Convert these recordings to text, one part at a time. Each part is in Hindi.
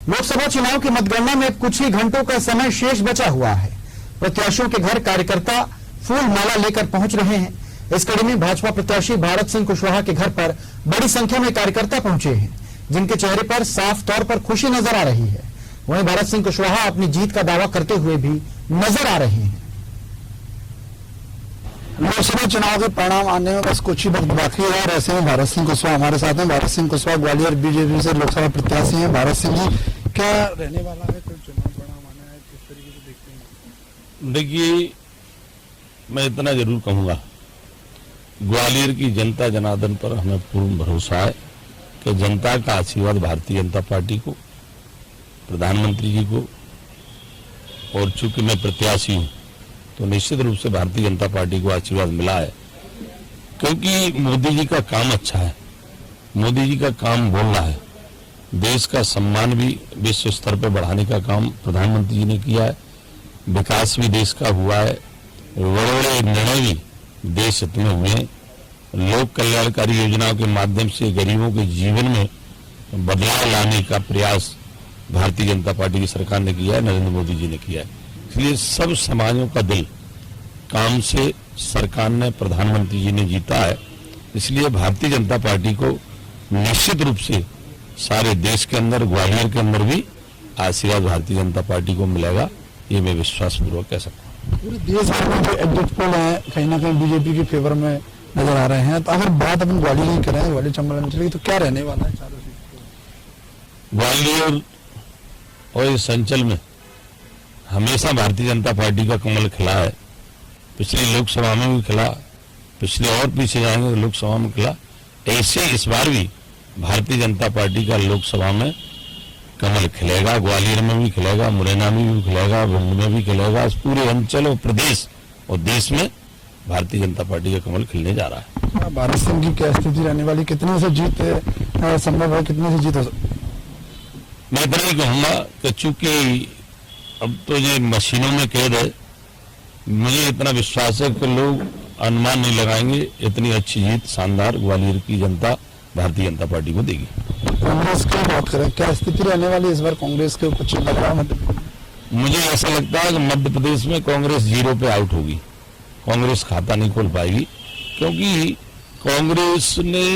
लोकसभा चुनाव की मतगणना में कुछ ही घंटों का समय शेष बचा हुआ है। प्रत्याशियों के घर कार्यकर्ता फूल माला लेकर पहुंच रहे हैं। इस कड़ी में भाजपा प्रत्याशी भारत सिंह कुशवाहा के घर पर बड़ी संख्या में कार्यकर्ता पहुंचे हैं, जिनके चेहरे पर साफ तौर पर खुशी नजर आ रही है। वहीं भारत सिंह कुशवाहा अपनी जीत का दावा करते हुए भी नजर आ रहे हैं। लोकसभा चुनाव के परिणाम आने में बस कुछ ही वक्त बाकी है और ऐसे में भारत सिंह कुशवाहा हमारे साथ हैं। भारत सिंह कुशवाहा ग्वालियर बीजेपी से लोकसभा प्रत्याशी हैं। भारत सिंह जी, क्या रहने वाला है कोई चुनाव परिणाम आना है, किस तरीके से देखते हैं? देखिए, मैं इतना जरूर कहूंगा, ग्वालियर की जनता जनार्दन पर हमें पूर्ण भरोसा है कि जनता का आशीर्वाद भारतीय जनता पार्टी को, प्रधानमंत्री जी को, और चूंकि मैं प्रत्याशी हूं तो निश्चित रूप से भारतीय जनता पार्टी को आशीर्वाद मिला है, क्योंकि मोदी जी का काम अच्छा है। मोदी जी का काम बोल रहा है। देश का सम्मान भी विश्व स्तर पर बढ़ाने का काम प्रधानमंत्री जी ने किया है। विकास भी देश का हुआ है। बड़े बड़े निर्णय भी देश हित में हुए हैं। लोक कल्याणकारी योजनाओं के माध्यम से गरीबों के जीवन में बदलाव लाने का प्रयास भारतीय जनता पार्टी की सरकार ने किया है, नरेंद्र मोदी जी ने किया है। इसलिए सब समाजों का दिल काम से सरकार ने, प्रधानमंत्री जी ने जीता है। इसलिए भारतीय जनता पार्टी को निश्चित रूप से सारे देश के अंदर, ग्वालियर के अंदर भी आशीर्वाद भारतीय जनता पार्टी को मिलेगा, ये मैं विश्वासपूर्वक कह सकता हूँ। पूरे देश भर में जो एग्जिट पोल है कहीं ना कहीं बीजेपी के फेवर में नजर आ रहे हैं। तो अगर बात अपन ग्वालियर की करें, ग्वालियर चंबल अंचल की, तो क्या रहने वाला है चारों सीट? ग्वालियर और इस अंचल में हमेशा भारतीय जनता पार्टी का कमल खिला है। पिछली लोकसभा में भी खिला, पिछले और पीछे जाएंगे तो लोकसभा में खिला। ऐसे इस बार भी भारतीय जनता पार्टी का लोकसभा में कमल खिलेगा। ग्वालियर में भी खिलेगा, मुरैना में भी खिलेगा, भिंड में भी खिलेगा। इस पूरे अंचल और प्रदेश और देश में भारतीय जनता पार्टी का कमल खिलने जा रहा है। भारत सिंह की क्या स्थिति रहने वाली, कितने से जीत संभव है, कितने से जीत हो सकती? मैं इतना ही कहूंगा कि चूंकि अब तो ये मशीनों में कैद है, मुझे इतना विश्वास है कि लोग अनुमान नहीं लगाएंगे, इतनी अच्छी जीत शानदार ग्वालियर की जनता भारतीय जनता पार्टी को देगी। कांग्रेस की बात करें, क्या स्थिति रहने वाली इस बार कांग्रेस के? कुछ लग रहा है? मुझे ऐसा लगता है कि मध्य प्रदेश में कांग्रेस 0 पे आउट होगी। कांग्रेस खाता नहीं खोल पाएगी, क्योंकि कांग्रेस ने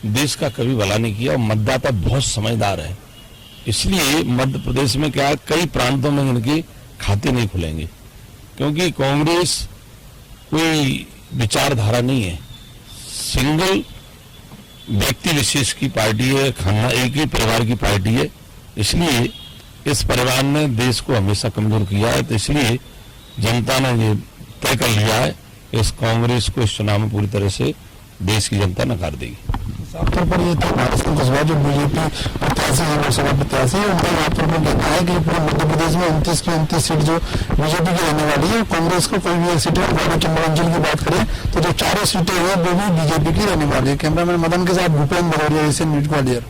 देश का कभी भला नहीं किया और मतदाता बहुत समझदार है। इसलिए मध्य प्रदेश में क्या, कई प्रांतों में इनके खाते नहीं खुलेंगे, क्योंकि कांग्रेस कोई विचारधारा नहीं है, सिंगल व्यक्ति विशेष की पार्टी है, खाना एक ही परिवार की पार्टी है। इसलिए इस परिवार ने देश को हमेशा कमजोर किया है। तो इसलिए जनता ने ये तय कर लिया है, इस कांग्रेस को इस चुनाव में पूरी तरह से देश की जनता नकार देगी। साफ तौर पर ये तो भारत सिंह कुशवाहा जो बीजेपी प्रत्याशी है, लोकसभा प्रत्याशी है, उनका यहाँ पर कहना है कि पूरे मध्य प्रदेश में 29 की 29 सीट जो बीजेपी की रहने वाली है, कांग्रेस को कोई भी एक सीट है। ग्वालियर चंबल अंचल की बात करें तो जो चारों सीटें हैं वो भी बीजेपी की रहने वाली है। कैमरामैन मदन के साथ भूपेंद्र भगोरिया, एशियन न्यूज ग्वालियर।